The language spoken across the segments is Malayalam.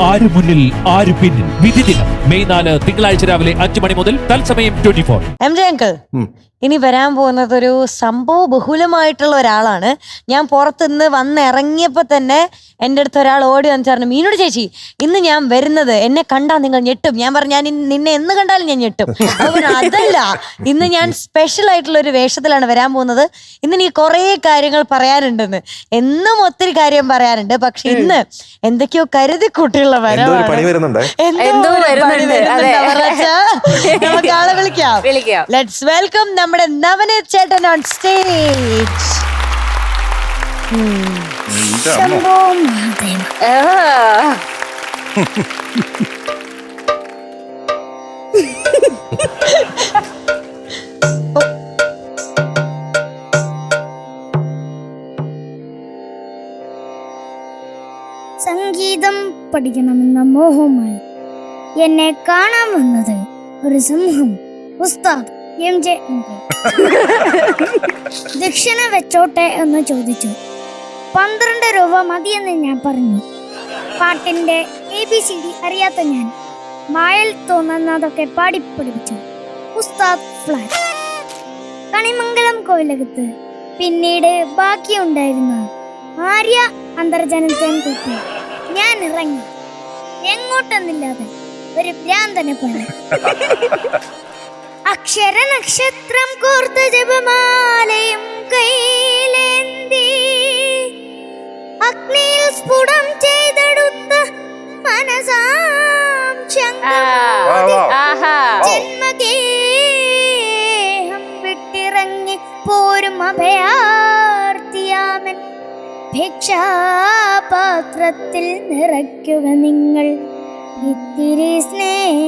ആര് മുന്നിൽ ആര് പിന്നിൽ വിധി ദിനം മെയ് 4 തിങ്കളാഴ്ച രാവിലെ 5 മണി മുതൽ തത്സമയം 24. MJ അങ്കിൾ, ഇനി വരാൻ പോകുന്നത് ഒരു സംഭവ ബഹുലമായിട്ടുള്ള ഒരാളാണ്. ഞാൻ പുറത്തുനിന്ന് വന്നിറങ്ങിയപ്പോ തന്നെ എൻ്റെ അടുത്ത് ഒരാൾ ഓടി വന്നിട്ട് പറഞ്ഞു, മീനോട് ചേച്ചി ഇന്ന് ഞാൻ വരുന്നത് എന്നെ കണ്ടാൽ നിങ്ങൾ ഞെട്ടും. ഞാൻ പറഞ്ഞു, ഞാൻ നിന്നെ എന്ന് കണ്ടാലും ഞാൻ ഞെട്ടും. അതല്ല, ഇന്ന് ഞാൻ സ്പെഷ്യൽ ആയിട്ടുള്ള ഒരു വേഷത്തിലാണ് വരാൻ പോകുന്നത്. ഇന്ന് നീ കുറേ കാര്യങ്ങൾ പറയാനുണ്ടെന്ന്. എന്നും ഒത്തിരി കാര്യം പറയാനുണ്ട്, പക്ഷെ ഇന്ന് എന്തൊക്കെയോ കരുതി കൂട്ടിയുള്ള വരവാണ്. നമുക്ക് ആളെ വിളിക്കാം. ലെറ്റ്സ് വെൽക്കം നമ്മുടെ നവനീത് ചേട്ടൻ ഓൺ സ്റ്റേജ്. സംഗീതം പഠിക്കണമെന്ന മോഹമായി എന്നെ കാണാൻ വന്നത് ഒരു സിംഹം, ഉസ്താദ് MJ അങ്കിൾ. ദക്ഷിണ വെച്ചോട്ടെ എന്ന് ചോദിച്ചു. 12 രൂപ മതിയെന്ന് ഞാൻ പറഞ്ഞു. പാട്ടിന്റെ ABCD അറിയാത്ത ഞാൻ വായിൽ തോന്നുന്നതൊക്കെ പാടിപ്പഠിപ്പിച്ചു. ഉസ്താദ് ഫ്ലാറ്റ്, കണിമംഗലം കോവിലകത്ത്. പിന്നീട് ബാക്കിയുണ്ടായിരുന്ന ആര്യ അന്തർജനത്തെയും കുത്തി ഞാൻ ഇറങ്ങി, എങ്ങോട്ടെന്നില്ലാതെ ഒരു ഭ്രാന്തനെ പോലെ. അക്ഷര നക്ഷത്രം കോർത്ത ജപമാലയും കൈയിലേന്തി, അഗ്നിയിൽ സ്ഫുടം ചെയ്തെടുത്ത മനസാം ജന്മഗേഹം വിട്ടിറങ്ങി പോരും അഭയാർത്ഥിയാമൻ. ഭിക്ഷാപാത്രത്തിൽ നിറയ്ക്കുക നിങ്ങൾ ഇത്തിരി സ്നേഹാമൃതം.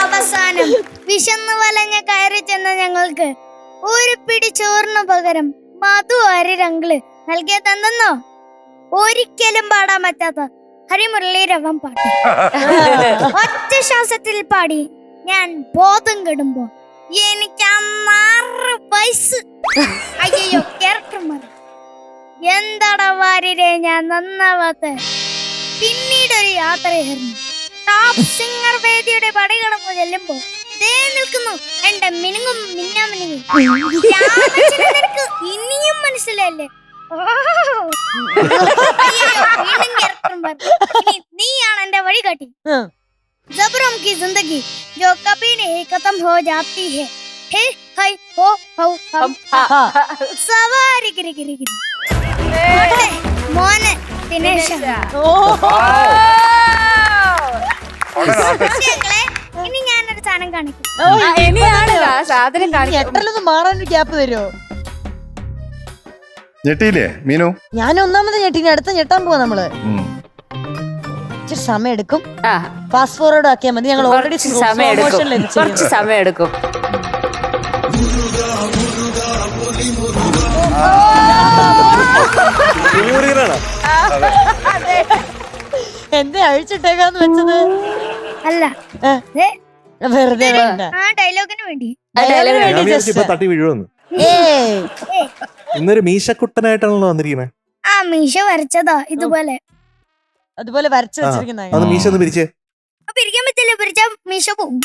അവസാനം വിശന്നു വലഞ്ഞ കയറി ചെന്ന ഞങ്ങൾക്ക് ഒരു പിടി ചോറിനു പകരം മധു അരിരങ്കിള് നൽകിയതെന്നോ ഒരിക്കലും പാടാൻ പറ്റാത്ത ഹരിമുരളീരവം പാട്ട് ഒറ്റ ശ്വാസത്തിൽ പാടി ഞാൻ ബോധം കെടുമ്പോ എനിക്ക് 6 വയസ്സ്. അയ്യോ, ക്യാരക്ടർ മാറി. എന്താടാ വാര്യരെ ഞാൻ നന്നാവാത്ത. പിന്നീട് ഒരു യാത്രയായിരുന്നു. ടോപ്പ് സിംഗർ വേദിയുടെ പടികടന്ന് ചെല്ലുമ്പോ ദേ നിൽക്കുന്നു എന്റെ മിനുങ്ങും മിന്നാമിനുങ്ങും. നിനക്ക് ഇനിയും മനസ്സിലല്ലേ? നീയാണ് എന്റെ വഴി കാട്ടി. ज़बरों की जिंदगी जो कभी नहीं खत्म हो जाती है, हे हाय हो हो हम सवारी गिरी गिरी गिरी മോനെ ദിനേശ. ഇനി ഞാനൊരു സാധനം കാണിക്കും. എട്ടലൊന്നും മാറാനൊരു ഗ്യാപ്പ് തരുമോ? ഞെട്ടിയില്ലേ മീനു? ഞാൻ ഒന്നാമത് ഞെട്ടി, ഇനി അടുത്ത ഞെട്ടാൻ പോവാ നമ്മള്. ഇച്ചിരി സമയം എടുക്കും. ഫാസ്റ്റ് ഫോർവേഡ് ആക്കിയാൽ മതി. ഞങ്ങൾ ഓൾറെഡി കുറച്ച് സമയം എടുക്കും. എന്തേ അഴിച്ചിട്ടേക്കാന്ന് വെച്ചത്? അല്ല, വെറുതെ ആ ഡയലോഗിന് വേണ്ടി. തട്ടി വീഴുവന്ന്. ഇന്നൊരു മീശക്കുട്ടനായിട്ടാണല്ലോ വന്നിരിക്കുന്നത്. ആ മീശ വരച്ചതാ ഇതുപോലെ. അതുപോലെ വരച്ചു വെച്ചിരിക്കുന്ന മീശ ഒന്ന് പിരിച്ചേ. പിരിക്കാൻ പറ്റില്ല, പിരിച്ചാ മീശ പോവും.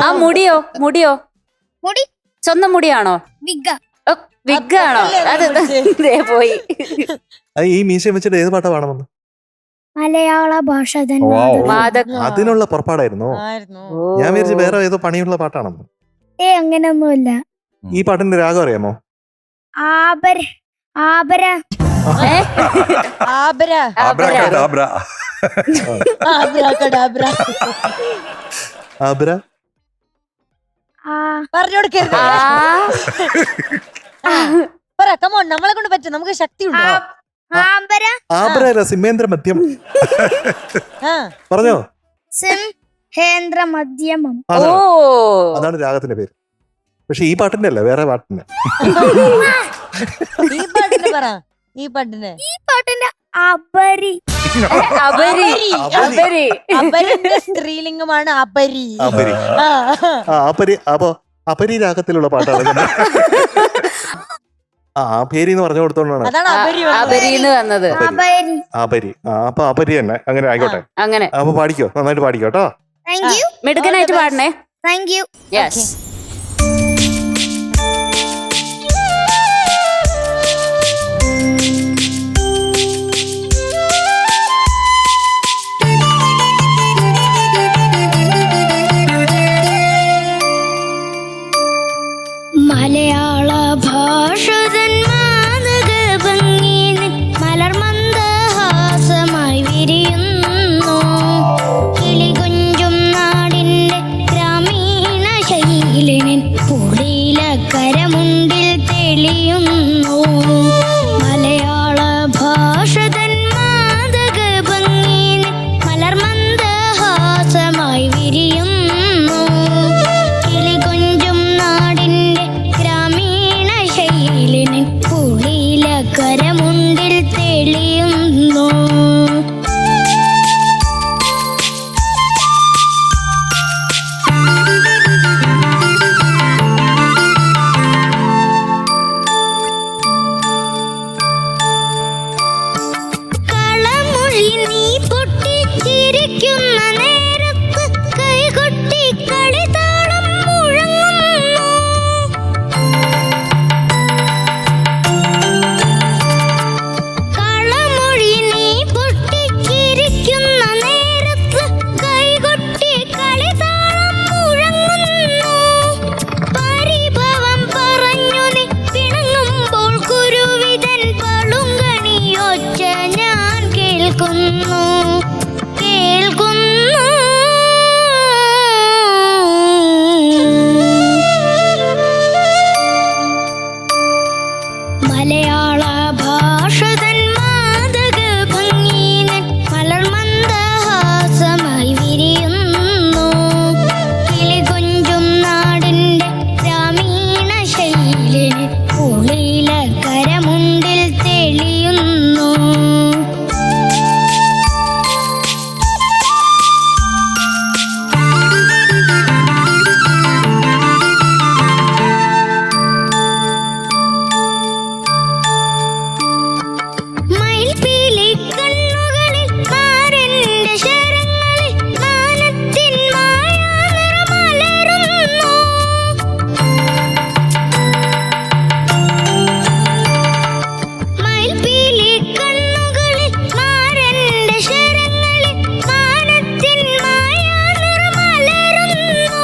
ആ മുടിയോ? മുടി സ്വന്തം മുടിയാണോ? വിഗാണോ? അത് പോയി. ഈ മീശ വെച്ചിട്ട് ഏത് പാട്ടാ പാടണമെന്ന്? മലയാള ഭാഷ അതിനുള്ള പുറപ്പാടായിരുന്നോ? ഞാൻ വിചാരിച്ചു വേറെ ഏതോ പണിയുള്ള പാട്ടാണെന്ന്. അങ്ങനെയൊന്നുമില്ല. ഈ പാട്ടിന്റെ രാഗം അറിയാമോ? ആബര ആബര ആബര ആബ്രാകഡാബ്ര. ആബ്രാകഡാബ്ര. ആബ്ര പറഞ്ഞോടുക്കരുത്. പറ, കമോൺ, നമ്മളെ കൊണ്ട് പറ്റും, നമുക്ക് ശക്തി ഉണ്ടോ? ആബ്ര സിംഹേന്ദ്ര മധ്യം. പറഞ്ഞോ? സിംഹേന്ദ്ര മധ്യമം. അതാണ് രാഗത്തിന്റെ പേര്. പക്ഷെ ഈ പാട്ടിന്റെ അല്ല, വേറെ പാട്ടിന്റെ. ഈ പാട്ടിന്റെ പറ. ഈ പാട്ടിന്റെ അപരി. അപരിന്റെ സ്ത്രീലിംഗമാണ് അപരി. അപരി. അപ്പൊ അപരി രാഗത്തിലുള്ള പാട്ടാണ്. ആപേരി എന്ന് പറഞ്ഞു കൊടുത്തോണ്ടാണ് അതാണ് അപരിന്ന് വന്നത്. അപരി. ആപരി. അപ്പൊ ആപരി തന്നെ, അങ്ങനെ ആയിക്കോട്ടെ. അങ്ങനെ അപ്പൊ പാടിക്കോ, നന്നായിട്ട് പാടിക്കോ കേട്ടോ. Thank you. മിടുക്കനായിട്ട് പാടണേ. Thank you. യെസ്. മലയാള ഭാഷതൻ മാതക ഭംഗിന് മലർമന്ദഹാസമായി വിരിയുന്നു. കിളികുഞ്ചും നാടിന്റെ ഗ്രാമീണ ശൈലിനിൻ പുളിയില കരമുണ്ടിൽ തെളിയുന്നു. മലയാള ഭാഷതൻ മാതക ഭംഗിന് മലർമന്ദഹാസമായി വിരിയുന്നു. കിളികുഞ്ചും നാടിന്റെ ഗ്രാമീണ ശൈലിനിൻ പുളിയില കരമുണ്ടിൽ തെളിയുന്നു. കളമൊഴി നീ പൊട്ടിച്ചിരിക്കുന്ന നേരത്ത് കൈകൊട്ടി കളിതാളം മുഴങ്ങുന്നു. കളമൊഴി നീ പൊട്ടിച്ചിരിക്കുന്ന നേരത്ത് കൈകൊട്ടി കളിതാളം മുഴങ്ങുന്നു. പരിഭവം പറഞ്ഞു നീ പിണങ്ങുമ്പോൾ കുരുവിതൻ പളുങ്കണിയൊച്ച ഞാൻ കേൾക്കുന്നു. മലയാള ഭാഷതൻ മാതക ഭംഗിനൻ മലർമന്ദഹാസമായി വിരിയുന്നു. കിളികൊഞ്ചും നാടിന്റെ ഗ്രാമീണ ശൈലിന് പുളിയില കരമുണ്ടിൽ തെളിയുന്നു. മയിൽപ്പീലി കണ്ണുകളിൽ മാരന്റെ ശരങ്ങളിൽ മാനത്തിൻ മായാനിറമലരുന്നു. മയിൽപ്പീലി കണ്ണുകളിൽ മാരന്റെ ശരങ്ങളിൽ മാനത്തിൻ മായാനിറമലരുന്നു.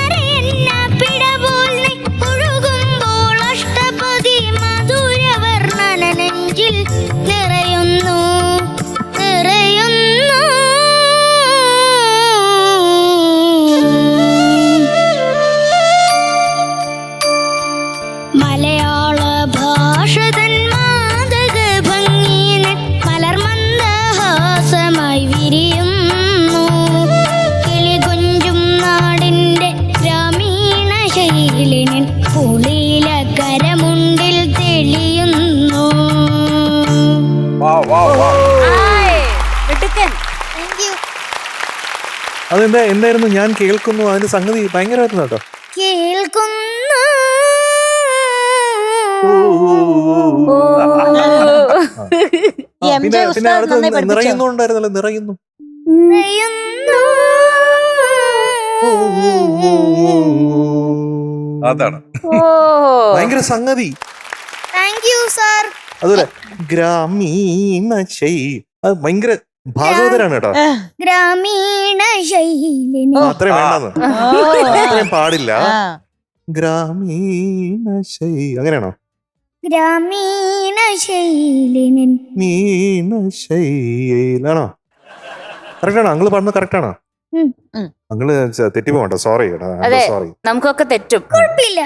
അരയന്ന പിടപോൽ നീ ഒഴുകുമ്പോൾ അഷ്ടപതി മധുരവർണ്ണന നെഞ്ചിൽ നിറയുന്നു. മലയാള ഭാഷതൻ മാതക ഭംഗിന് മലർമന്ദഹാസമായി വിരിയുന്നു. കിളികൊഞ്ചും നാടിന്റെ ഗ്രാമീണ ശൈലിനിൻ പുളിയില കരമുണ്ടിൽ തെളിയുന്നു. ആയ്, മിടുക്കൻ. Thank you. അതെന്താ, എന്തായിരുന്നു ഞാൻ കേൾക്കുന്നു? അതിന്റെ സംഗതി ഭയങ്കരമായിരുന്നു കേട്ടോ. കേൾക്കുന്നു. ഓ. പിന്നെ പിന്നെ അടുത്ത് നിറയുന്നുണ്ടായിരുന്നല്ലോ, നിറയുന്നു. നിറയുന്നു. അതാണ് ഓ. ഭയങ്കര സംഗതി. Thank you sir. അതുപോലെ ഗ്രാമീണ ശൈലി, അത് ഭയങ്കര ഭാഗവതരാണ് കേട്ടോ. ഗ്രാമീണ ശൈലിന് അത്രയും വേണ്ടെന്ന്, അത്രയും പാടില്ല. ഗ്രാമീണ ശൈലി അങ്ങനെയാണോ? ഗ്രാമീണ ശൈലിനിൻ മീണ ശൈലാണോ? കറക്റ്റാണോ? അങ്ങള് പാടുന്നത് കറക്റ്റാണോ? അങ്ങള് തെറ്റി പോകണ്ട, സോറി കേട്ടോ. അതെ. സോറി, നമുക്കൊക്കെ തെറ്റും. കുഴപ്പമില്ല.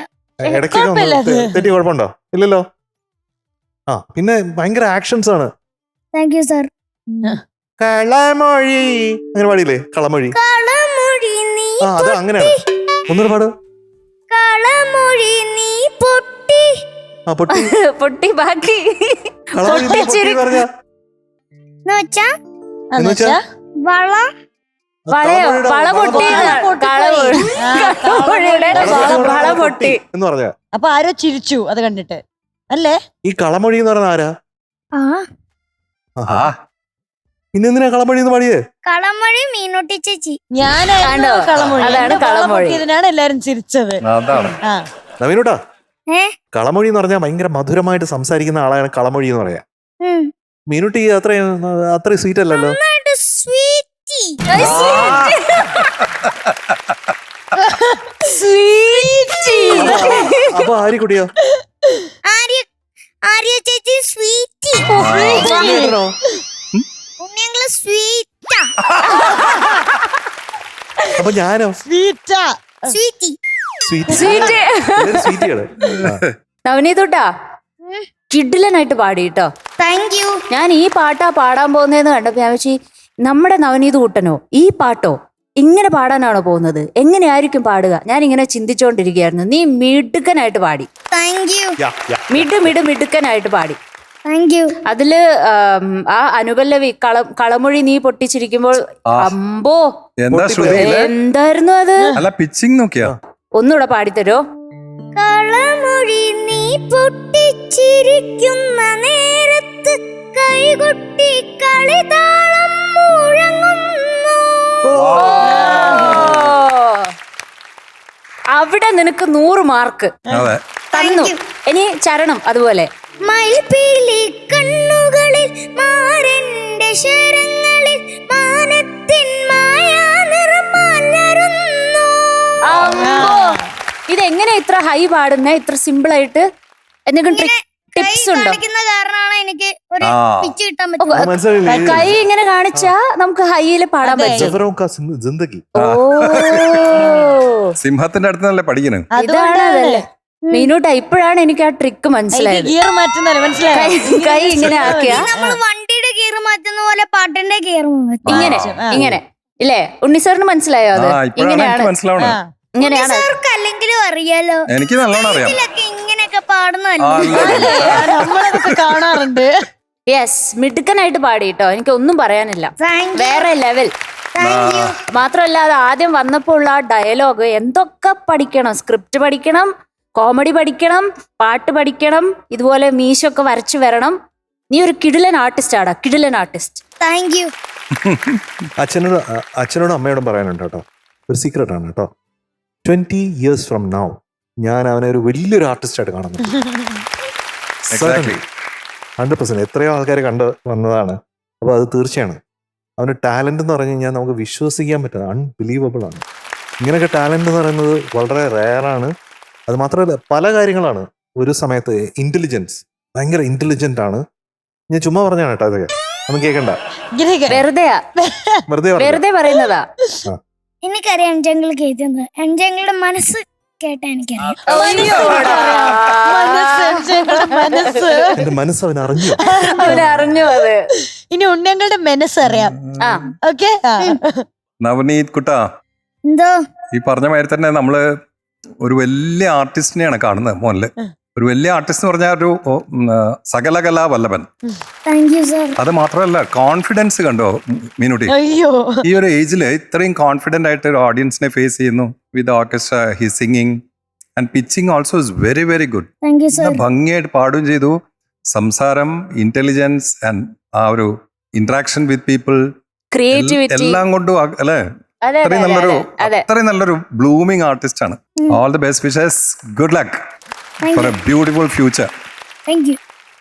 ഇടയ്ക്കൊക്കെ തെറ്റി കുഴപ്പമുണ്ടോ? ഇല്ലല്ലോ. പിന്നെ ഭയങ്കര ആക്ഷൻസ് ആണ്. Thank you sir. കളമൊഴി അങ്ങനെ പാടിയില്ലേ? കളമൊഴി. കളമൊഴി നീ അത് അങ്ങനെയാണ്. ഒന്നുകൂടെ പാട്. കളമൊഴി നീ പൊട്ടി. പൊട്ടി പൊട്ടി ബാക്കി പറഞ്ഞ വള വളയോ വള പൊട്ടി വള പൊട്ടി എന്ന് പറഞ്ഞ. അപ്പൊ ആരോ ചിരിച്ചു അത് കണ്ടിട്ട്. അല്ലേ? ഈ കളമൊഴി എന്ന് പറഞ്ഞ ആരാ? ആ ആഹാ. ഇന്നെന്തിനാ കളമൊഴി എന്ന് പാടിയേ? കളമഴി മീനൂട്ടി ചേച്ചി. ഞാനായിരുന്നു കണ്ടോ? കളമൊഴി. അതാണ് എന്റെ വള കളമൊഴി. പൊട്ടിയതിനാണ് എല്ലാരും ചിരിച്ചത്. അതാണ്. ആ നവീനൂട്ടാ, ഏ കളമൊഴി എന്ന് പറഞ്ഞാൽ ഭയങ്കര മധുരമായിട്ട് സംസാരിക്കുന്ന ആളാണ് കളമൊഴി എന്ന് പറയാ. മീനുട്ടി അത്ര സ്വീറ്റ് അല്ലല്ലോ. സ്വീറ്റി. അപ്പൊ ആര്യക്കുട്ടിയോ? ആര്യ ചേച്ചി സ്വീറ്റി. ഉണ്ണിയേട്ടനോ? ഉണ്ണിയങ്ങള് സ്വീറ്റാ. അപ്പൊ ഞാനോ? സ്വീറ്റാ. സ്വീറ്റി. സ്വീറ്റിയാണ്. നവനീതുട്ടാ കിഡിലനായിട്ട് പാടി കേട്ടോ. Thank U. ഞാൻ ഈ പാട്ടാ പാടാൻ പോകുന്നതെന്ന് കണ്ടപ്പോ ഞാൻ വെച്ച് നമ്മുടെ നവനീത് കൂട്ടനോ ഈ പാട്ടോ ഇങ്ങനെ പാടാനാണോ പോകുന്നത്, എങ്ങനെയായിരിക്കും പാടുക? ഞാൻ ഇങ്ങനെ ചിന്തിച്ചോണ്ടിരിക്കുകയായിരുന്നു. നീ മിടുക്കനായിട്ട് പാടി. Thank you. മിടുക്കനായിട്ട് പാടി. Thank you. അതില് ആ അനുപല്ലവി കളമൊഴി നീ പൊട്ടിച്ചിരിക്കുമ്പോൾ അമ്പോ എന്താ ശ്രുതി ഇത്? എന്തായിരുന്നു അത്? അല്ല പിച്ചിങ് നോക്കിയാ? ഒന്നുകൂടെ പാടിത്തരോ? കളമൊഴി നീ പൊട്ടിച്ചിരിക്കുന്ന നേരത്ത് കൈകൊട്ടി കളിതാളം മുഴങ്ങുന്നു. അവിടെ നിനക്ക് 100 മാർക്ക് അതെ. തന്നു. ഇനി ചരണം അതുപോലെ. മയിൽപീലി കണ്ണുകളിൽ മാരന്റെ ശരങ്ങളിൽ മാനത്തിൻ മായാ നിറം മലരുന്നു. ഇതെങ്ങനെ ഇത്ര ഹൈ പാടുന്നേ, ഇത്ര സിമ്പിൾ ആയിട്ട്? എന്തെങ്കിലും ടിപ്സ് ഉണ്ടോ? കാരണമാണ് എനിക്ക് ഒരു ആ. പിച്ച് കിട്ടാൻ പറ്റും. മനസ്സിലായില്ലേ? കൈ ഇങ്ങനെ കാണിച്ചാ നമുക്ക് ഹൈയില് പാടാൻ പറ്റും. ജഫറോं का जिंदगी. ഓ സിംഹത്തിന്റെ അടുത്ത് നല്ല പഠിക്കണേ. ഇതാണ് അതല്ലേ മീനൂട്ടാ. ഇപ്പോഴാണ് എനിക്ക് ആ ട്രിക്ക് മനസ്സിലായത്. ഗിയർ മാറ്റുന്നല്ലേ മനസ്സിലായോ? കൈ ഇങ്ങനെ ആക്കിയ നമ്മൾ വണ്ടിയുടെ ഗിയർ മാറ്റുന്ന പോലെ പാട്ടിന്റെ ഗിയർ മാറ്റും. ഇങ്ങനെ ഇല്ലേ? ഉണ്ണിസാറിന് മനസ്സിലായോ അത്? ആ ഇപ്പോഴാണ് ഇങ്ങനെയാണ് എനിക്ക് മനസ്സിലാവണേ. ഇങ്ങനെയാണ്. അവർക്ക് അല്ലെങ്കിലും അറിയാലോ. എനിക്ക് നല്ലോണം അറിയാം. ഇതിലൊക്കെ ഇങ്ങനെയൊക്കെ പാടുന്നതല്ലേ. നമ്മളതൊക്കെ കാണാറുണ്ട്. യെസ്, മിടുക്കനായിട്ട് പാടി കേട്ടോ. എനിക്ക് ഒന്നും പറയാനില്ല. Thank you. വേറെ ലെവൽ. Thank you. മാത്രമല്ല അത് ആദ്യം വന്നപ്പോൾ ഉള്ള ആ ഡയലോഗ് എന്തൊക്കെ പഠിക്കണം. സ്ക്രിപ്റ്റ് പഠിക്കണം, കോമഡി പഠിക്കണം, പാട്ട് പഠിക്കണം, ഇതുപോലെ മീശൊക്കെ വരച്ചു വരണം. നീ ഒരു കിടിലൻ ആർട്ടിസ്റ്റ് ആടാ, കിടിലൻ ആർട്ടിസ്റ്റ്. Thank you. അച്ഛനോടും അമ്മയോടും പറയാനുണ്ട് കേട്ടോ. ഒരു സീക്രട്ട് ആണ് കേട്ടോ. 20 years from now ഞാൻ അവനെ ഒരു വലിയൊരു ആർട്ടിസ്റ്റ് ആയിട്ട് കാണുന്നു. Exactly. 100%. എത്രയോ ആൾക്കാർ കണ്ട് വന്നതാണ്. അപ്പോൾ അത് തീർച്ചയാണ്. അവന് ടാലന്റ് എന്ന് പറഞ്ഞു കഴിഞ്ഞാൽ നമുക്ക് വിശ്വസിക്കാൻ പറ്റുന്നത് അൺബിലീവബിൾ ആണ്. ഇങ്ങനെയൊക്കെ ടാലന്റ് എന്ന് പറയുന്നത് വളരെ റെയറാണ്. അത് മാത്രമല്ല പല കാര്യങ്ങളാണ്. ഒരു സമയത്ത് ഇന്റലിജൻസ്, ഭയങ്കര ഇന്റലിജന്റ് ആണ്. ഞാൻ ചുമ്മാ പറഞ്ഞാണ് കേട്ടോ. അതൊക്കെ ഒന്നും കേൾക്കണ്ട, വെറുതെ പറയുന്നതാ. എനിക്കറിയാം എൻജംഗിൾ കേൾക്കുന്നത്. എൻജംഗിളുടെ മനസ്സ് കേട്ടാ എനിക്കറിയാം. എന്റെ മനസ്സ് അവൻ അറിഞ്ഞു. അവനറിഞ്ഞു അത്. ഇനി ഉണ്ണിയങ്ങളുടെ മനസ്സ് അറിയാം. ഓക്കെ നവനീത് കുട്ടാ, എന്തോ ഈ പറഞ്ഞ മാതിരി തന്നെ നമ്മള് ഒരു വലിയ ആർട്ടിസ്റ്റിനെയാണ് കാണുന്നത് മോനില്. ഒരു വലിയ ആർട്ടിസ്റ്റ് എന്ന് പറഞ്ഞാൽ ഒരു സകലകലാ വല്ലഭൻ. Thank you sir. അത് മാത്രമല്ല കോൺഫിഡൻസ് കണ്ടോ മീനുട്ടി? അയ്യോ, ഈ ഒരു ഏജില് ഇത്രയും കോൺഫിഡന്റ് ആയിട്ട് ഒരു ഓഡിയൻസിനെ ഫേസ് ചെയ്യുന്നു. With orchestra he singing and pitching also is very very good. Thank you sir. ഭംഗിയായിട്ട് പാടുകയും ചെയ്തു. സംസാരം, ഇന്റലിജൻസ് ആൻഡ് ആ ഒരു ഇന്ററാക്ഷൻ വിത്ത് പീപ്പിൾ ക്രിയേറ്റിവിറ്റി എല്ലാം കൊണ്ടും അല്ലെ അത്രയും നല്ലൊരു ബ്ലൂമിങ് ആർട്ടിസ്റ്റ് ആണ്. All the best wishes. Good luck for A beautiful future. Thank you.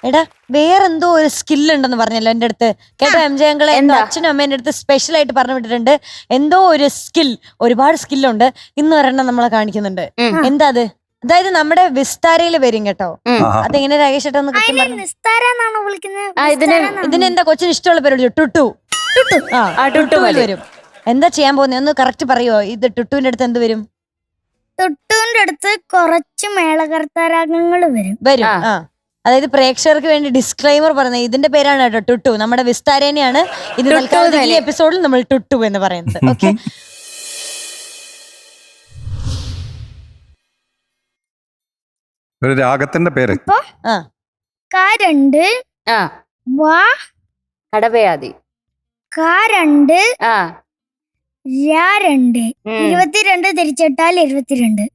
എടാ വേറെന്തോ ഒരു സ്കിൽ ഉണ്ടെന്ന് പറഞ്ഞല്ലോ എന്റെ അടുത്ത്. കേട്ടോ എം ജെ അങ്കിളെ, അച്ഛനും അമ്മേന്റെ അടുത്ത് സ്പെഷ്യൽ ആയിട്ട് പറഞ്ഞു വിട്ടിട്ടുണ്ട്. എന്തോ ഒരു സ്കിൽ, ഒരുപാട് സ്കില്ലുണ്ട്. ഇന്ന് ഒരെണ്ണം നമ്മളെ കാണിക്കുന്നുണ്ട്. എന്താ അത്? അതായത് നമ്മുടെ വിസ്താരയില് വരും കേട്ടോ. അതെങ്ങനെ രാകേഷ് ഏട്ടാ ഒന്ന് കൃത്യം പറഞ്ഞു? നിസ്താരാന്നാണോ വിളിക്കുന്നത്? ഇതിനെന്താ കൊച്ചിന് ഇഷ്ടമുള്ള പേര്? ടുട്ടു. ടുട്ടുവിൽ വരും. എന്താ ചെയ്യാൻ പോകുന്നത് ഒന്ന് കറക്റ്റ് പറയുവോ? ഇത് ടുട്ടുവിന്റെ അടുത്ത് എന്ത് വരും? ടുട്ടുവിന്റെ അടുത്ത് കുറച്ച് മേളകർത്താരാഗങ്ങൾ വരും. ആ, അതായത് പ്രേക്ഷകർക്ക് വേണ്ടി ഡിസ്ക്ലൈമർ പറയുന്നത് ഇതിന്റെ പേരാണ് കേട്ടോ ടുട്ടു. നമ്മുടെ വിസ്താരേനെയാണ് ഇത് തൽക്കാലം ഈ എപ്പിസോഡിൽ നമ്മൾ ടുട്ടു എന്ന് പറയുന്നത്. ഓക്കെ, ഒരു രാഗത്തിന്റെ പേര് കാരണ്ട് വാ കടവയാതി കാരണ്ട് രാരണ്ട് 22 തിരിച്ചിട്ടാൽ 22.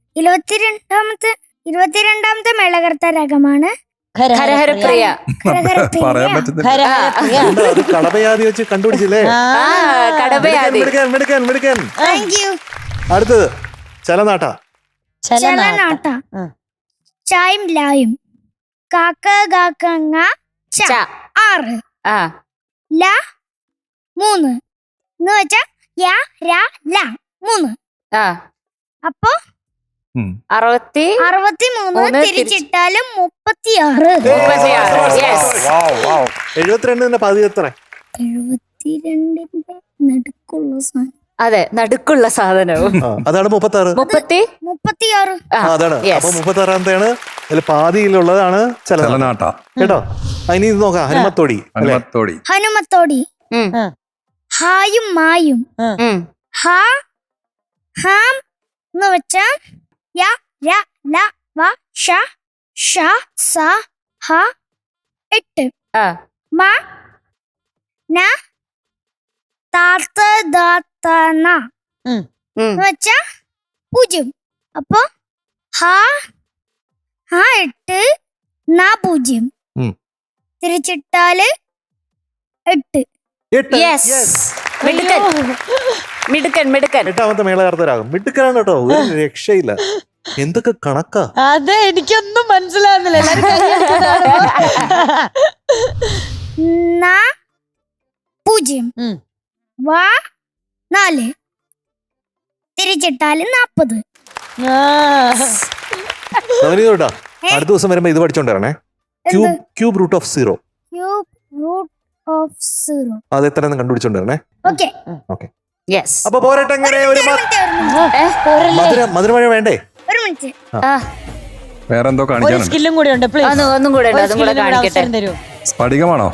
22ാമത്തെ മേളകർത്ത രാഗമാണ് ഹരഹരപ്രിയ. പറയാൻ പറ്റുന്നില്ല. ഹരഹരപ്രിയ. എന്താ അത് കടമയാതി വെച്ച് കണ്ടുപിടിച്ചില്ലേ? കടമയാതി. മിടുക്കൻ, മിടുക്കൻ, മിടുക്കൻ. Thank you. അടുത്തത് ചലനാട്ട. ചലനാട്ട. ചായും ലായും കാക്ക കാക്കങ്ങ ച ച. 6 ആ ല 3 എന്ന് വെച്ചാ യ ര ല 3. ആ അപ്പൊ 63 തിരിച്ചിട്ടാലും 36. 72 പതി എത്ര? 72ന്റെ നടുക്കുള്ള സാധനം. അതെ, നടുക്കുള്ള സാധനവും. അതാണ് 36. 36. അതാണ്. അപ്പൊ 36ാമത്തെയാണ്. അതിൽ പാതിയിലുള്ളതാണ് ചലനാട്ട. കേട്ടോ? ഇനി ഇത് നോക്കാം. ഹനുമത്തോടി. ഹനുമത്തോടി. ഹനുമത്തോടി. ഹായും മായും ഹ ഹാം എന്ന് വെച്ചാ യ ര ല വ ഷ ഷ സ ഹ 8 മ ന താത്ത ദാത്ത ന എന്ന് വെച്ചാ 0. അപ്പൊ ഹ 8 ന 0 തിരിച്ചിട്ടാല് 8. മിടുക്കൻ. 8ാമത്തെ മേളകാർത്തരാകും. മിടുക്കനാണ് കേട്ടോ. ഒരു രക്ഷയില്ല. എന്തൊക്കെ കണക്കാ. അതെ, എനിക്കൊന്നും മനസ്സിലാവുന്നില്ല. എല്ലാരും കൈയടിക്കുന്നതാണ്. ന 0 വ 4 തിരിച്ചിട്ടാല് 40. കേട്ടോ? അടുത്ത ദിവസം വരുമ്പോ ഇത് പഠിച്ചോണ്ടിരണേ. Cube root of 0. Cube root of 0. അത് എത്രയെന്ന് കണ്ടുപിടിച്ചോണ്ടിരണേ. ഓക്കെ. അപ്പൊ പോരട്ടെ. എങ്ങനെ ഒരു മധുരമഴ വേണ്ടേ? ഒരു മിനിറ്റ്. വേറെന്തോ ഒരു കാണിക്കാനുണ്ട്. സ്കില്ലും കൂടി ഉണ്ട്. ഒന്നും കൂടെ ഉണ്ട്, അതും കൂടെ കാണിക്കട്ടെ. തരൂ. സ്ഫടികമാണോ?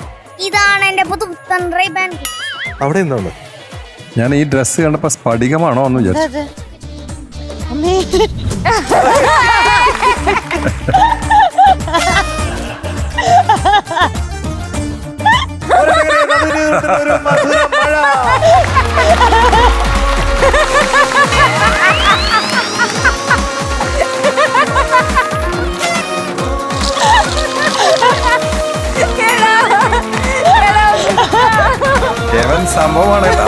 ഇതാണ് എന്റെ പുതുപുത്തൻ റൈബാൻ. അവിടെ എന്താണ്? ഞാൻ ഈ ഡ്രസ് കണ്ടപ്പോ സ്ഫടികമാണോ എന്ന് വിചാരിച്ചു. അതെ. അമ്മേ. ഒരു മധുരമഴ. കേവൻ സംഭവമാണ് കേട്ടോ.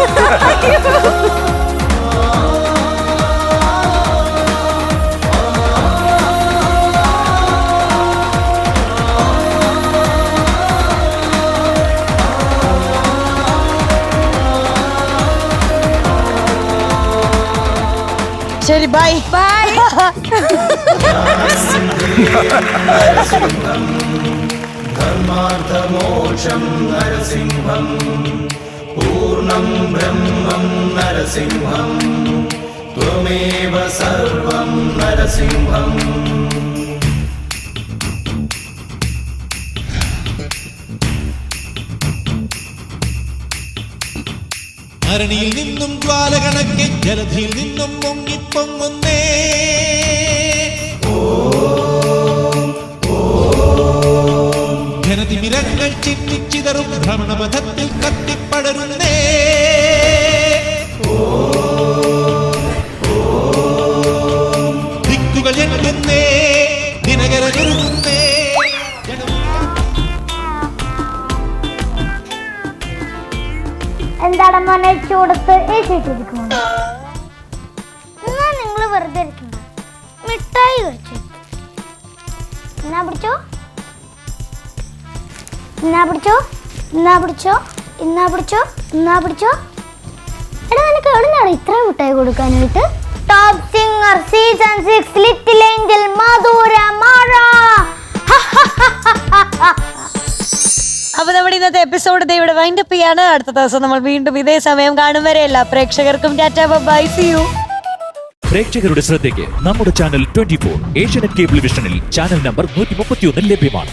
ശരി, ബൈ. ധർമാർത്ഥമോക്ഷം നരസിംഹം പൂർണ്ണം ബ്രഹ്മം നരസിംഹം ത്വമേവ സർവം നരസിംഹം. ധരണിയിൽ നിന്നും ജ്വാലകണക്കെ ജലധിയിൽ നിന്നും പൊങ്ങിപ്പൊങ്ങുന്നേ. ഘനതിമിരങ്ങൾ ചിന്നിച്ചിതറും ഭ്രമണപഥത്തിൽ കത്തിപ്പടരുന്നേ. ദിക്കുകൾ എണ്ണുന്നേ, ദിനകരനൊരുങ്ങുന്നേ. എന്താണ് മോനെ ചൂടത്ത് ഏറ്റിരിക്കുന്നു? എന്നാ നിങ്ങൾ വെറുതെ ഇരിക്കുന്നു. മിഠായി കഴിച്ചു. എന്നാ പിടിച്ചോ, എന്നാ പിടിച്ചോ, എന്നാ പിടിച്ചോ, എന്നാ പിടിച്ചോ, എന്നാ പിടിച്ചോ. എടാ, നിനക്ക് എവിടുന്നാണ് ഇത്രയും മിഠായി കൊടുക്കാനായിട്ട്? Top singer season 6 little angel മധുര മഴ. അപ്പൊ നമ്മുടെ ഇന്നത്തെ എപ്പിസോഡ് ഇവിടെ വൈൻഡപ്പ് ചെയ്യാണ്. അടുത്ത ദിവസം നമ്മൾ വീണ്ടും ഇതേ സമയം കാണും വരെ എല്ലാ പ്രേക്ഷകർക്കും ടാറ്റാ ബൈ, സീ യു. പ്രേക്ഷകരുടെ ശ്രദ്ധയ്ക്ക് നമ്മുടെ ചാനൽ 24 ഏഷ്യാനെറ്റ് കേബിൾ വിഷനിൽ ചാനൽ നമ്പർ 131 ലഭ്യമാണ്.